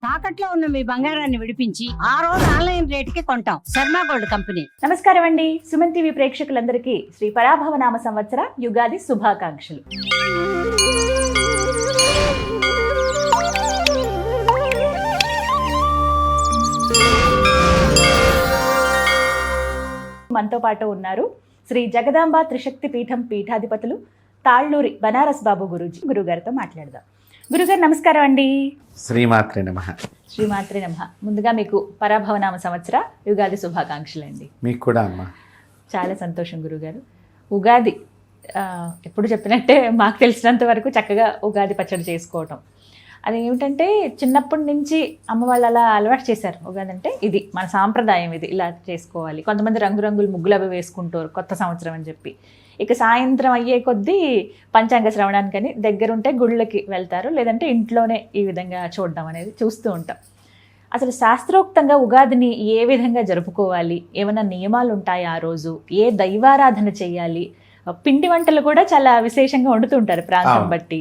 తాకట్లో ఉన్న మీ బంగారాన్ని విడిపించి ఆ రోజు ఆన్లైన్ రేటుకి కొంటాం. Sharma gold company. నమస్కారం అండి. సుమన్ టీవీ ప్రేక్షకులందరికీ శ్రీ పరాభవనామ సంవత్సర యుగాది శుభాకాంక్షలు. మనతో పాటు ఉన్నారు శ్రీ జగదాంబ త్రిశక్తి పీఠం పీఠాధిపతులు తాళ్ళూరి బనారస్ బాబు గురుగారితో మాట్లాడదాం. గురుగారు నమస్కారం అండి. శ్రీమాత్రే నమః. శ్రీమాత్రే నమః. ముందుగా మీకు పరాభవనామ సంవత్సర యుగాది శుభాకాంక్షలు అండి. మీకు కూడా అమ్మా. చాలా సంతోషం గురుగారు. ఉగాది ఎప్పుడు చెప్పినట్టే మాకు తెలిసినంత వరకు చక్కగా ఉగాది పచ్చడి చేసుకోవటం. అది ఏమిటంటే చిన్నప్పటి నుంచి అమ్మ వాళ్ళు అలా అలవాటు చేశారు. ఉగాది అంటే ఇది మన సాంప్రదాయం, ఇది ఇలా చేసుకోవాలి. కొంతమంది రంగురంగులు ముగ్గులు అవి వేసుకుంటారు కొత్త సంవత్సరం అని చెప్పి. ఇక సాయంత్రం అయ్యే కొద్దీ పంచాంగ శ్రవణానికని దగ్గరుంటే గుళ్ళకి వెళ్తారు, లేదంటే ఇంట్లోనే ఈ విధంగా చూడడం అనేది చూస్తూ ఉంటాం. అసలు శాస్త్రోక్తంగా ఉగాదిని ఏ విధంగా జరుపుకోవాలి, ఏమైనా నియమాలు ఉంటాయి, ఆ రోజు ఏ దైవారాధన చేయాలి, పిండి వంటలు కూడా చాలా విశేషంగా వండుతుంటారు ప్రాంతం బట్టి.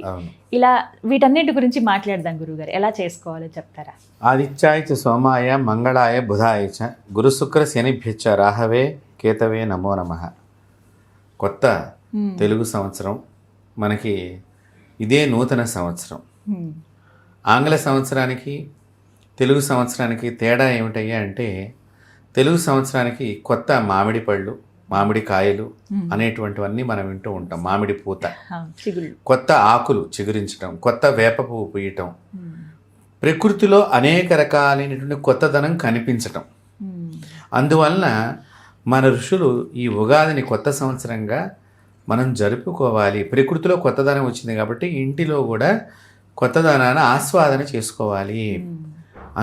ఇలా వీటన్నిటి గురించి మాట్లాడదాం గురుగారు. ఎలా చేసుకోవాలో చెప్తారా? ఆదిత్యాయ చ సోమాయ మంగళాయ బుధాయ చ గురు శుక్ర శనిభ్యచ్చ రాహవే కేతవే నమో నమః. కొత్త తెలుగు సంవత్సరం మనకి ఇదే నూతన సంవత్సరం. ఆంగ్ల సంవత్సరానికి తెలుగు సంవత్సరానికి తేడా ఏమిటయ్యా అంటే, తెలుగు సంవత్సరానికి కొత్త మామిడి పళ్ళు, మామిడి కాయలు అనేటువంటివన్నీ మనం వింటూ ఉంటాం. మామిడి పూత, కొత్త ఆకులు చిగురించడం, కొత్త వేప పువ్వు పూయటం, ప్రకృతిలో అనేక రకాలైనటువంటి కొత్తదనం కనిపించటం. అందువలన మన ఋషులు ఈ ఉగాదిని కొత్త సంవత్సరంగా మనం జరుపుకోవాలి. ప్రకృతిలో కొత్తదనం వచ్చింది కాబట్టి ఇంటిలో కూడా కొత్తదనాన్ని ఆస్వాదన చేసుకోవాలి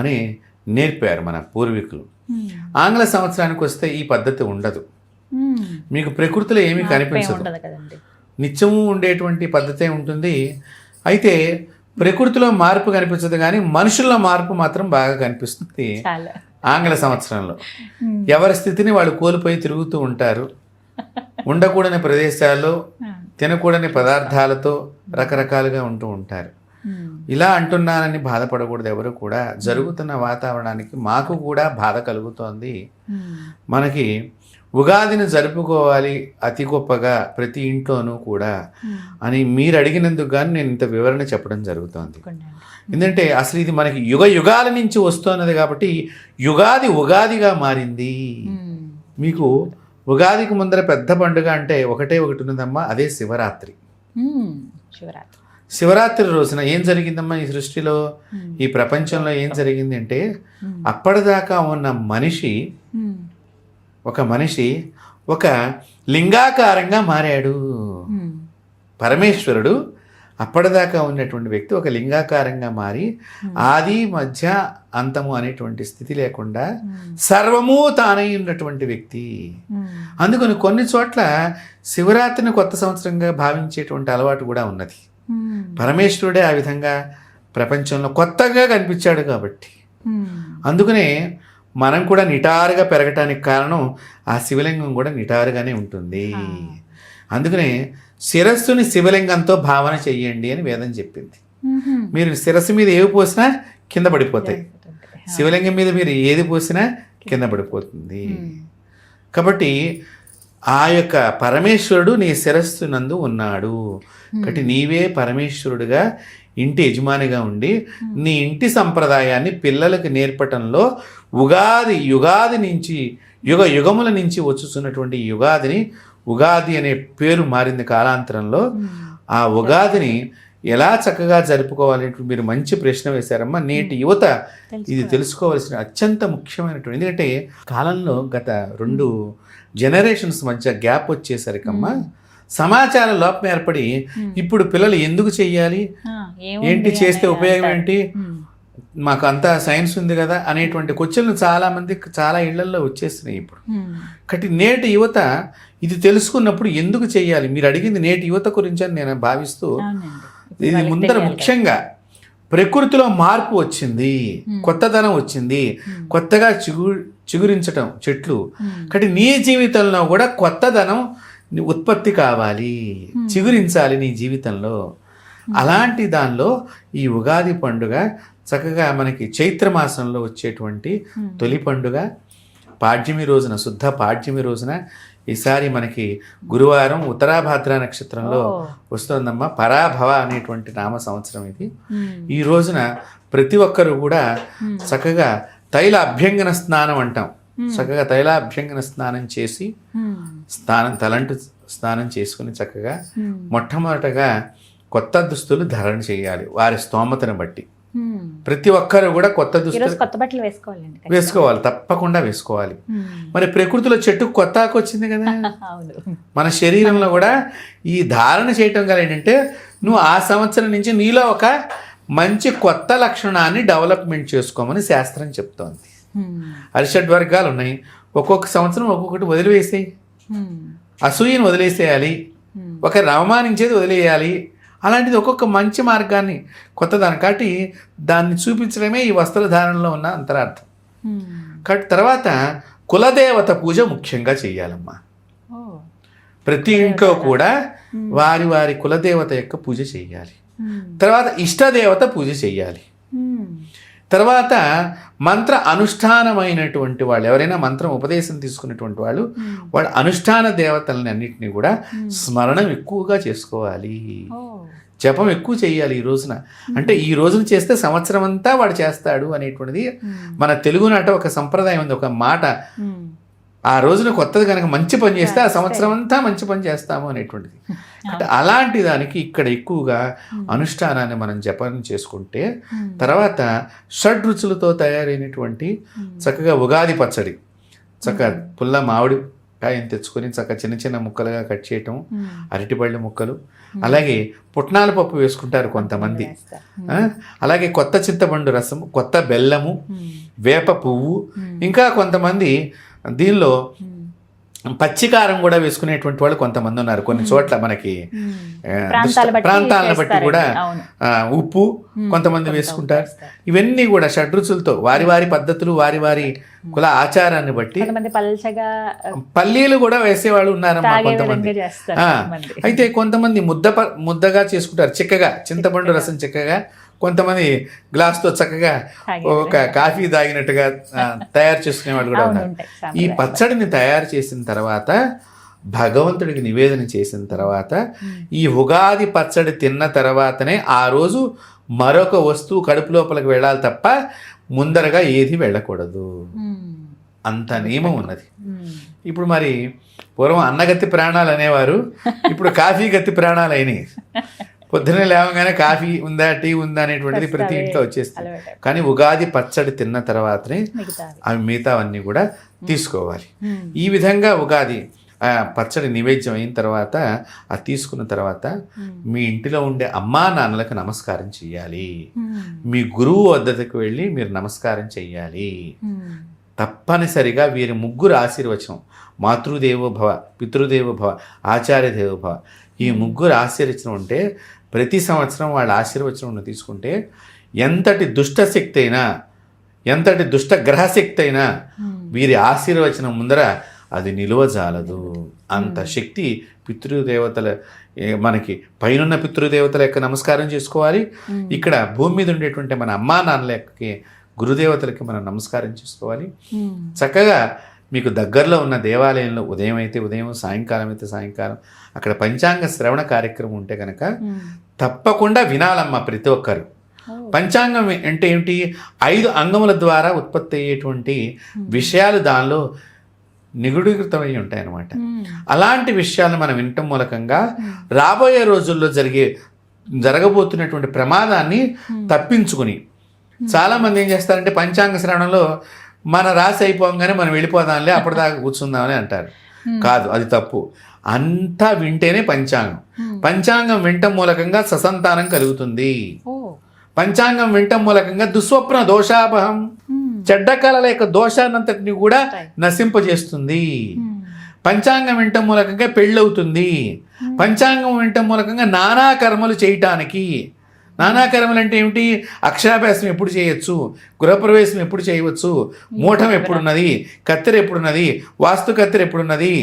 అని నేర్పారు మన పూర్వీకులు. ఆంగ్ల సంవత్సరానికి వస్తే ఈ పద్ధతి ఉండదు. మీకు ప్రకృతిలో ఏమీ కనిపించదు, నిత్యము ఉండేటువంటి పద్ధతే ఉంటుంది. అయితే ప్రకృతిలో మార్పు కనిపించదు, కానీ మనుషుల్లో మార్పు మాత్రం బాగా కనిపిస్తుంది ఆంగ్ల సంవత్సరంలో. ఎవరి స్థితిని వాళ్ళు కోల్పోయి తిరుగుతూ ఉంటారు. ఉండకూడని ప్రదేశాల్లో తినకూడని పదార్థాలతో రకరకాలుగా ఉంటూ ఉంటారు. ఇలా అంటున్నానని బాధపడకూడదు ఎవరు కూడా. జరుగుతున్న వాతావరణానికి మాకు కూడా బాధ కలుగుతోంది. మనకి ఉగాదిని జరుపుకోవాలి అతి గొప్పగా ప్రతి ఇంట్లోనూ కూడా అని మీరు అడిగినందుకు కానీ నేను ఇంత వివరణ చెప్పడం జరుగుతోంది. ఎందుకంటే అసలు ఇది మనకి యుగ యుగాల నుంచి వస్తున్నది కాబట్టి యుగాది ఉగాదిగా మారింది. మీకు ఉగాదికి ముందర పెద్ద పండుగ అంటే ఒకటే ఒకటి ఉన్నదమ్మా, అదే శివరాత్రి. శివరాత్రి రోజున ఏం జరిగిందమ్మా ఈ సృష్టిలో, ఈ ప్రపంచంలో ఏం జరిగింది అంటే, అప్పటిదాకా ఉన్న ఒక మనిషి ఒక లింగాకారంగా మారాడు. పరమేశ్వరుడు అప్పటిదాకా ఉన్నటువంటి వ్యక్తి ఒక లింగాకారంగా మారి ఆది మధ్య అంతము అనేటువంటి స్థితి లేకుండా సర్వము తానై ఉన్నటువంటి వ్యక్తి. అందుకని కొన్ని చోట్ల శివరాత్రిని కొత్త సంవత్సరంగా భావించేటువంటి అలవాటు కూడా ఉన్నది. పరమేశ్వరుడే ఆ విధంగా ప్రపంచంలో కొత్తగా కనిపించాడు కాబట్టి. అందుకనే మనం కూడా నిటారుగా పెరగటానికి కారణం ఆ శివలింగం కూడా నిటారుగానే ఉంటుంది. అందుకనే శిరస్సుని శివలింగంతో భావన చెయ్యండి అని వేదం చెప్పింది. మీరు శిరస్సు మీద ఏవి పోసినా కింద పడిపోతాయి, శివలింగం మీద మీరు ఏది పోసినా కింద పడిపోతుంది. కాబట్టి ఆ యొక్క పరమేశ్వరుడు నీ శిరస్సు నందు ఉన్నాడు. కాబట్టి నీవే పరమేశ్వరుడుగా ఇంటి యజమానిగా ఉండి నీ ఇంటి సంప్రదాయాన్ని పిల్లలకు నేర్పటంలో యుగాది నుంచి యుగముల నుంచి వచ్చుతున్నటువంటి యుగాదిని, ఉగాది అనే పేరు మారింది కాలాంతరంలో. ఆ ఉగాదిని ఎలా చక్కగా జరుపుకోవాలి మీరు మంచి ప్రశ్న వేశారమ్మా. నేటి యువత ఇది తెలుసుకోవాల్సిన అత్యంత ముఖ్యమైనటువంటి, ఎందుకంటే కాలంలో గత 2 జనరేషన్స్ మధ్య గ్యాప్ వచ్చేసరికమ్మా సమాచార లోపం ఏర్పడి ఇప్పుడు పిల్లలు ఎందుకు చెయ్యాలి, ఏంటి చేస్తే ఉపయోగం ఏంటి, మాకు అంతా సైన్స్ ఉంది కదా అనేటువంటి క్వశ్చన్లు చాలా ఇళ్లల్లో వచ్చేస్తున్నాయి ఇప్పుడు. కాబట్టి నేటి యువత ఇది తెలుసుకున్నప్పుడు ఎందుకు చెయ్యాలి, మీరు అడిగింది నేటి యువత గురించి అని నేను భావిస్తూ, ఇది ముందర ముఖ్యంగా ప్రకృతిలో మార్పు వచ్చింది, కొత్తదనం వచ్చింది, కొత్తగా చిగురించటం చెట్లు. కాబట్టి నీ జీవితంలో కూడా కొత్తదనం ఉత్పత్తి కావాలి, చిగురించాలి నీ జీవితంలో. అలాంటి దానిలో ఈ ఉగాది పండుగ చక్కగా మనకి చైత్రమాసంలో వచ్చేటువంటి తొలి పండుగ పాడ్యమి రోజున, శుద్ధ పాడ్యమి రోజున. ఈసారి మనకి గురువారం ఉత్తరాభాద్ర నక్షత్రంలో వస్తుందమ్మా. పరాభవ అనేటువంటి నామ సంవత్సరం ఇది. ఈ రోజున ప్రతి ఒక్కరు కూడా చక్కగా తైల అభ్యంగన స్నానం అంటాం. చక్కగా తైలాభ్యంగన స్నానం చేసి తలంటు స్నానం చేసుకుని చక్కగా మొట్టమొదటగా కొత్త దుస్తులు ధారణ చేయాలి వారి స్తోమతను బట్టి. ప్రతి ఒక్కరు కూడా కొత్త దుస్తులు కొత్త బట్టలు వేసుకోవాలి, తప్పకుండా వేసుకోవాలి. మరి ప్రకృతిలో చెట్టుకు కొత్త ఆకు వచ్చింది కదా, మన శరీరంలో కూడా ఈ ధారణ చేయటం గల ఏంటంటే నువ్వు ఆ సంవత్సరం నుంచి నీలో ఒక మంచి కొత్త లక్షణాన్ని డెవలప్మెంట్ చేసుకోమని శాస్త్రం చెప్తోంది. అరిషడ్ వర్గాలు ఉన్నాయి, ఒక్కొక్క సంవత్సరం ఒక్కొక్కటి వదిలివేసేయి. అసూయను వదిలేసేయాలి, ఒకరిని అవమానించేది వదిలేయాలి. అలాంటిది ఒక్కొక్క మంచి మార్గాన్ని కొత్తదాన్ని కాబట్టి దాన్ని చూపించడమే ఈ వస్త్రధారణలో ఉన్న అంతరార్థం. కాబట్టి తర్వాత కులదేవత పూజ ముఖ్యంగా చెయ్యాలమ్మా. ప్రతి ఇంట్లో కూడా వారి వారి కులదేవత యొక్క పూజ చెయ్యాలి. తర్వాత ఇష్టదేవత పూజ చెయ్యాలి. తర్వాత మంత్ర అనుష్ఠానమైనటువంటి వాళ్ళు ఎవరైనా మంత్రం ఉపదేశం తీసుకున్నటువంటి వాళ్ళు వాళ్ళ అనుష్ఠాన దేవతలని అన్నింటినీ కూడా స్మరణం ఎక్కువగా చేసుకోవాలి, జపం ఎక్కువ చేయాలి ఈ రోజున. అంటే ఈ రోజున చేస్తే సంవత్సరం అంతా వాడు చేస్తాడు అనేటువంటిది మన తెలుగునాట ఒక సంప్రదాయం ఉంది, ఒక మాట. ఆ రోజున కొత్తది కనుక మంచి పని చేస్తే ఆ సంవత్సరం అంతా మంచి పని చేస్తాము అనేటువంటిది. అంటే అలాంటి దానికి ఇక్కడ ఎక్కువగా అనుష్ఠానాన్ని మనం జపం చేసుకుంటే తర్వాత షడ్రుచులతో తయారైనటువంటి చక్కగా ఉగాది పచ్చడి, చక్కగా పుల్ల మామిడి కాయని తెచ్చుకొని చక్కగా చిన్న చిన్న ముక్కలుగా కట్ చేయటం, అరటిపళ్ళు ముక్కలు, అలాగే పుట్నాల పప్పు వేసుకుంటారు కొంతమంది, అలాగే కొత్త చింతపండు రసము, కొత్త బెల్లము, వేప పువ్వు, ఇంకా కొంతమంది దీనిలో పచ్చికారం కూడా వేసుకునేటువంటి వాళ్ళు కొంతమంది ఉన్నారు. కొన్ని చోట్ల మనకి ప్రాంతాలను బట్టి కూడా ఉప్పు కొంతమంది వేసుకుంటారు. ఇవన్నీ కూడా షడ్రుచులతో వారి వారి పద్ధతులు వారి వారి కుల ఆచారాన్ని బట్టి పల్లీలు కూడా వేసేవాళ్ళు ఉన్నారమ్మా కొంతమంది. అయితే కొంతమంది ముద్దగా చేసుకుంటారు, చిక్కగా చింతపండు రసం చిక్కగా. కొంతమంది గ్లాస్తో చక్కగా ఒక కాఫీ తాగినట్టుగా తయారు చేసుకునే వాళ్ళు కూడా ఉన్నారు. ఈ పచ్చడిని తయారు చేసిన తర్వాత భగవంతుడికి నివేదన చేసిన తర్వాత ఈ ఉగాది పచ్చడి తిన్న తర్వాతనే ఆ రోజు మరొక వస్తువు కడుపు లోపలికి వెళ్ళాలి తప్ప ముందరగా ఏది వెళ్ళకూడదు. అంత నియమం ఉన్నది. ఇప్పుడు మరి పూర్వం అన్నగతి ప్రాణాలు అనేవారు, ఇప్పుడు కాఫీ గతి ప్రాణాలు అయినాయి. పొద్దున్నే లేవగానే కాఫీ ఉందా టీ ఉందా అనేటువంటిది ప్రతి ఇంట్లో వచ్చేస్తుంది. కానీ ఉగాది పచ్చడి తిన్న తర్వాతనే అవి మిగతావన్నీ కూడా తీసుకోవాలి. ఈ విధంగా ఉగాది పచ్చడి నివేద్యం అయిన తర్వాత అది తీసుకున్న తర్వాత మీ ఇంటిలో ఉండే అమ్మా నాన్నలకు నమస్కారం చెయ్యాలి. మీ గురువు వద్దకు వెళ్ళి మీరు నమస్కారం చెయ్యాలి. తప్పనిసరిగా వీరి ముగ్గురు ఆశీర్వచనం, మాతృదేవో భవ, పితృదేవో భవ, ఆచార్య దేవో భవ, ఈ ముగ్గురు ఆశీర్వచనం ఉంటే ప్రతి సంవత్సరం వాళ్ళ ఆశీర్వచనం తీసుకుంటే ఎంతటి దుష్టశక్తి అయినా ఎంతటి దుష్ట గ్రహశక్తి అయినా వీరి ఆశీర్వచనం ముందర అది నిలువజాలదు. అంత శక్తి పితృదేవతల, మనకి పైనున్న పితృదేవతల యొక్క నమస్కారం చేసుకోవాలి, ఇక్కడ భూమి మీద ఉండేటువంటి మన అమ్మా నాన్నల యొక్క గురుదేవతలకి మనం నమస్కారం చేసుకోవాలి. చక్కగా మీకు దగ్గరలో ఉన్న దేవాలయంలో ఉదయం అయితే ఉదయం, సాయంకాలం అయితే సాయంకాలం అక్కడ పంచాంగ శ్రవణ కార్యక్రమం ఉంటే కనుక తప్పకుండా వినాలమ్మా ప్రతి ఒక్కరు. పంచాంగం అంటే ఏమిటి? 5 అంగముల ద్వారా ఉత్పత్తి అయ్యేటువంటి విషయాలు దానిలో నిగుడీకృతమై ఉంటాయి అన్నమాట. అలాంటి విషయాలను మనం వినటం మూలకంగా రాబోయే రోజుల్లో జరగబోతున్నటువంటి ప్రమాదాన్ని తప్పించుకుని, చాలామంది ఏం చేస్తారంటే పంచాంగ శ్రవణంలో మన రాశి అయిపోగానే మనం వెళ్ళిపోదాంలే అప్పటిదాకా కూర్చుందామని అంటారు. కాదు, అది తప్పు. అంతా వింటేనే పంచాంగం. పంచాంగం వినటం మూలకంగా ససంతానం కలుగుతుంది. పంచాంగం వినటం మూలకంగా దుస్వప్న దోషాపహం, చెడ్డ కళల యొక్క దోషాన్నంతటిని కూడా నశింపజేస్తుంది. పంచాంగం వినటం మూలకంగా పెళ్ళవుతుంది. పంచాంగం వినటం మూలకంగా నానా కర్మలు చేయటానికి నానాకర్మలు అంటే ఏమిటి? అక్షరాభ్యాసం ఎప్పుడు చేయొచ్చు, గృహప్రవేశం ఎప్పుడు చేయవచ్చు, మూఢం ఎప్పుడున్నది, కత్తెర ఎప్పుడున్నది, వాస్తు కత్తెర ఎప్పుడున్నది,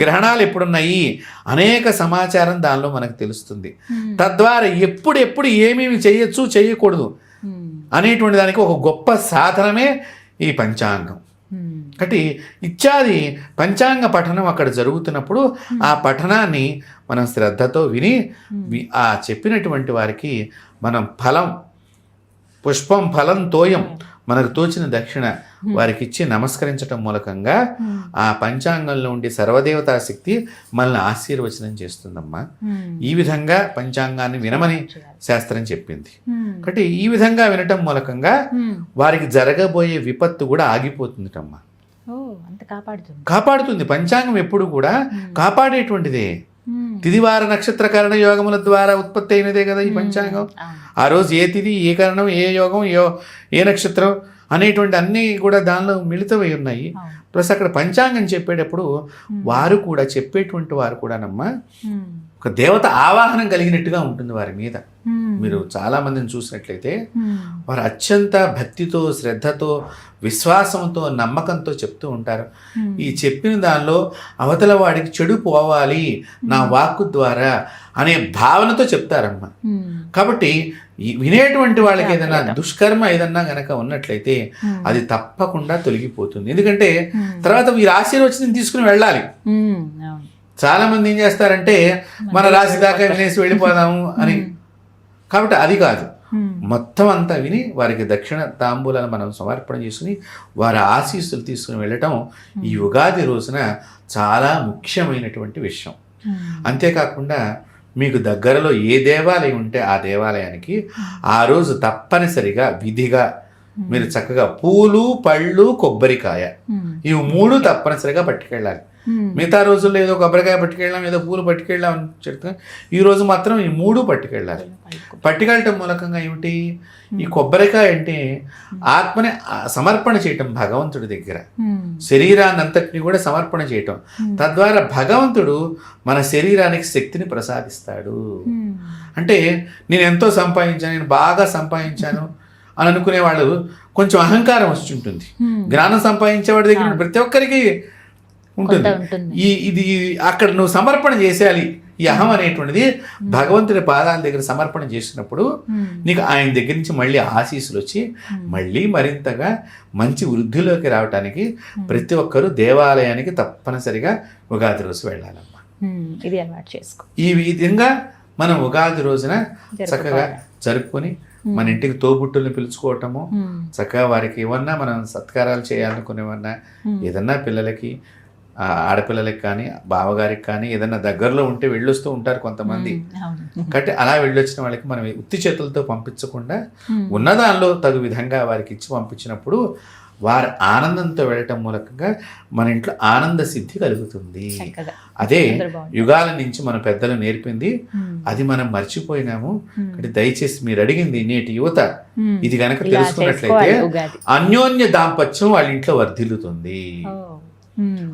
గ్రహణాలు ఎప్పుడున్నాయి, అనేక సమాచారం దానిలో మనకు తెలుస్తుంది. తద్వారా ఎప్పుడు ఏమేమి చేయొచ్చు చేయకూడదు అనేటువంటి దానికి ఒక గొప్ప సాధనమే ఈ పంచాంగం. కాబట్టి ఇత్యాది పంచాంగ పఠనం అక్కడ జరుగుతున్నప్పుడు ఆ పఠనాన్ని మనం శ్రద్ధతో విని ఆ చెప్పినటువంటి వారికి మనం పుష్పం ఫలం తోయం మనకు తోచిన దక్షిణ వారికి ఇచ్చి నమస్కరించటం మూలకంగా ఆ పంచాంగంలో ఉండే సర్వదేవతా శక్తి మనల్ని ఆశీర్వచనం చేస్తుందమ్మా. ఈ విధంగా పంచాంగాన్ని వినమని శాస్త్రం చెప్పింది. కాబట్టి ఈ విధంగా వినటం మూలకంగా వారికి జరగబోయే విపత్తు కూడా ఆగిపోతుందిటమ్మా. కాపాడుతుంది. పంచాంగం ఎప్పుడు కూడా కాపాడేటువంటిదే. తిదివార నక్షత్ర కరణ యోగముల ద్వారా ఉత్పత్తి అయినదే కదా ఈ పంచాంగం. ఆ రోజు ఏ తిథి, ఏ కరణం, ఏ యోగం, ఏ నక్షత్రం అనేటువంటి అన్నీ కూడా దానిలో మిళితమై ఉన్నాయి. ప్లస్ అక్కడ పంచాంగం చెప్పేటప్పుడు వారు కూడా చెప్పేటువంటి వారు కూడానమ్మా ఒక దేవత ఆవాహనం కలిగినట్టుగా ఉంటుంది వారి మీద. మీరు చాలా మందిని చూసినట్లయితే వారు అత్యంత భక్తితో, శ్రద్ధతో, విశ్వాసంతో, నమ్మకంతో చెప్తూ ఉంటారు. ఈ చెప్పిన దానిలో అవతల వాడికి చెడు పోవాలి నా వాక్కు ద్వారా అనే భావనతో చెప్తారమ్మా. కాబట్టి వినేటువంటి వాళ్ళకి ఏదైనా దుష్కర్మ ఏదన్నా గనక ఉన్నట్లయితే అది తప్పకుండా తొలగిపోతుంది. ఎందుకంటే తర్వాత వీరి ఆశీర్వచనం తీసుకుని వెళ్ళాలి. చాలా మంది ఏం చేస్తారంటే మన రాశి దాకా వినేసి వెళ్ళిపోదాము అని. కాబట్టి అది కాదు, మొత్తం అంతా విని వారికి దక్షిణ తాంబూలాలు మనం సమర్పణ చేసుకుని వారి ఆశీస్సులు తీసుకుని వెళ్ళటం ఈ ఉగాది రోజున చాలా ముఖ్యమైనటువంటి విషయం. అంతేకాకుండా మీకు దగ్గరలో ఏ దేవాలయం ఉంటే ఆ దేవాలయానికి ఆ రోజు తప్పనిసరిగా విధిగా మీరు చక్కగా పూలు, పళ్ళు, కొబ్బరికాయ ఇవి 3 తప్పనిసరిగా పట్టుకెళ్ళాలి. మిగతా రోజుల్లో ఏదో కొబ్బరికాయ పట్టుకెళ్ళాం, ఏదో పూలు పట్టుకెళ్ళాం అని చెప్తాం. ఈ రోజు మాత్రం ఈ 3 పట్టుకెళ్ళాలి. పట్టుకెళ్ళటం మూలకంగా ఏమిటి? ఈ కొబ్బరికాయ అంటే ఆత్మని సమర్పణ చేయటం భగవంతుడి దగ్గర, శరీరాన్ని అంతటిని కూడా సమర్పణ చేయటం. తద్వారా భగవంతుడు మన శరీరానికి శక్తిని ప్రసాదిస్తాడు. అంటే నేను ఎంతో సంపాదించాను, నేను బాగా సంపాదించాను అని అనుకునే వాళ్ళు కొంచెం అహంకారం వచ్చి ఉంటుంది. జ్ఞానం సంపాదించేవాడి దగ్గర ప్రతి ఒక్కరికి ఉంటుంది. ఇది అక్కడ నువ్వు సమర్పణ చేసేయాలి. ఈ అహం అనేటువంటిది భగవంతుడి పాదాల దగ్గర సమర్పణ చేసినప్పుడు నీకు ఆయన దగ్గర నుంచి మళ్ళీ ఆశీస్సులు వచ్చి మళ్ళీ మరింతగా మంచి వృద్ధిలోకి రావడానికి ప్రతి ఒక్కరూ దేవాలయానికి తప్పనిసరిగా ఉగాది రోజు వెళ్ళాలమ్మా. ఇది అలవాటు చేసుకో. ఈ విధంగా మనం ఉగాది రోజున చక్కగా జరుపుకొని మన ఇంటికి తోబుట్టుల్ని పిలుచుకోవటము, చక్కగా వారికి ఏమన్నా మనం సత్కారాలు చేయాలనుకునేవన్నా, ఏదన్నా పిల్లలకి, ఆడపిల్లలకి కానీ బావగారికి కానీ ఏదన్నా దగ్గరలో ఉంటే వెళ్ళొస్తూ ఉంటారు కొంతమంది. కాబట్టి అలా వెళ్ళొచ్చిన వాళ్ళకి మనం ఉత్తి చేతులతో పంపించకుండా ఉన్న దానిలో తగు విధంగా వారికి ఇచ్చి పంపించినప్పుడు వారి ఆనందంతో వెళ్ళటం మూలకంగా మన ఇంట్లో ఆనంద సిద్ధి కలుగుతుంది. అదే యుగాల నుంచి మన పెద్దలు నేర్పింది, అది మనం మర్చిపోయినాము. దయచేసి మీరు అడిగింది నేటి యువత ఇది గనక తెలుసుకున్నట్లయితే అన్యోన్య దాంపత్యం వాళ్ళ ఇంట్లో వర్ధిల్లుతుంది.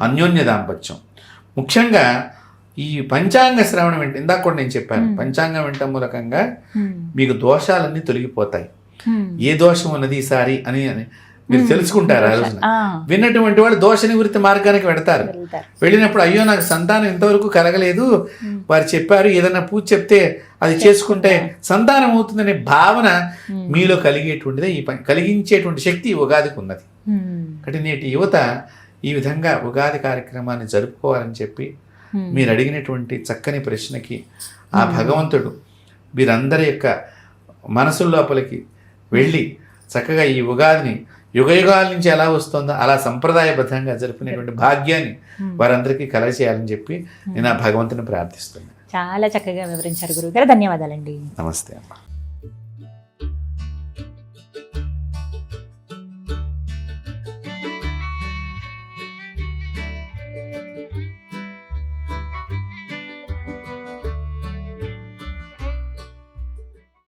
అన్యోన్య దాంపత్యం ముఖ్యంగా ఈ పంచాంగ శ్రవణం వింటే, ఇందాక కూడా నేను చెప్పాను, పంచాంగం వినటం మూలకంగా మీకు దోషాలన్నీ తొలగిపోతాయి. ఏ దోషం ఉన్నది ఈసారి అని మీరు తెలుసుకుంటారు. ఆ రోజున విన్నటువంటి వాళ్ళు దోష నివృత్తి మార్గానికి వెడతారు. వెళ్ళినప్పుడు అయ్యో నాకు సంతానం ఇంతవరకు కలగలేదు, వారు చెప్పారు ఏదైనా పూజ చెప్తే అది చేసుకుంటే సంతానం అవుతుందనే భావన మీలో కలిగేటువంటిదే కలిగించేటువంటి శక్తి ఉగాదికి ఉన్నది. కాబట్టి నేటి యువత ఈ విధంగా ఉగాది కార్యక్రమాన్ని జరుపుకోవాలని చెప్పి మీరు అడిగినటువంటి చక్కని ప్రశ్నకి ఆ భగవంతుడు వీరందరి యొక్క మనసుల లోపలికి వెళ్ళి చక్కగా ఈ ఉగాదిని యుగయుగాల నుంచి ఎలా వస్తుందో అలా సంప్రదాయబద్ధంగా జరుపుకునేటువంటి భాగ్యాన్ని వారందరికీ కలగజేయాలని చెప్పి నేను ఆ భగవంతుని ప్రార్థిస్తున్నాను. చాలా చక్కగా వివరించారు గురువుగారు. ధన్యవాదాలండి. నమస్తే అమ్మా.